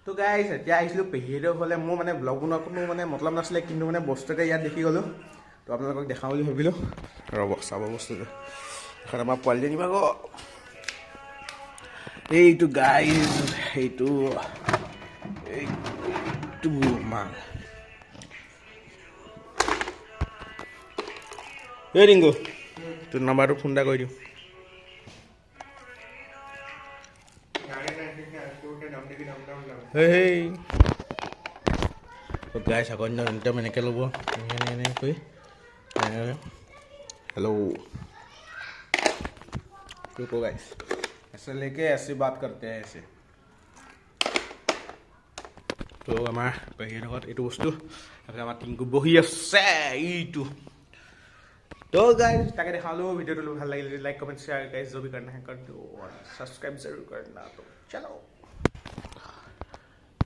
তো গাইজ এতিয়া আহিছিলোঁ পেহীহঁতৰ ফালে মোৰ মানে ব্লগ বনোৱাৰ কোনো মানে মতলব নাছিলে কিন্তু মানে বস্তু এটা ইয়াত দেখি গ'লোঁ তো আপোনালোকক দেখাওঁ বুলি ভাবিলোঁ ৰ'ব চাব বস্তুটো এখন আমাৰ পোৱালিজনী ভাগ এইটো গাইজ এইটো মাল এই ৰিংগু তোৰ নাম্বাৰটো ফোন এটা কৰি দিওঁ hey so guys aku nanti मैंने क्या लोगों ini कोई hello रुको guys ऐसे लेके ऐसे बात करते हैं ऐसे तो हमारा पहले नगद itu বস্তু আগে আমার টিংকু বহি আছে এইটো तो गाइस ताकि दिखा लो वीडियो तो ভাল লাগিলে लाइक कमेंट शेयर गाइस जो भी करना है कर दो और सब्सक्राइब जरूर करना तो चलो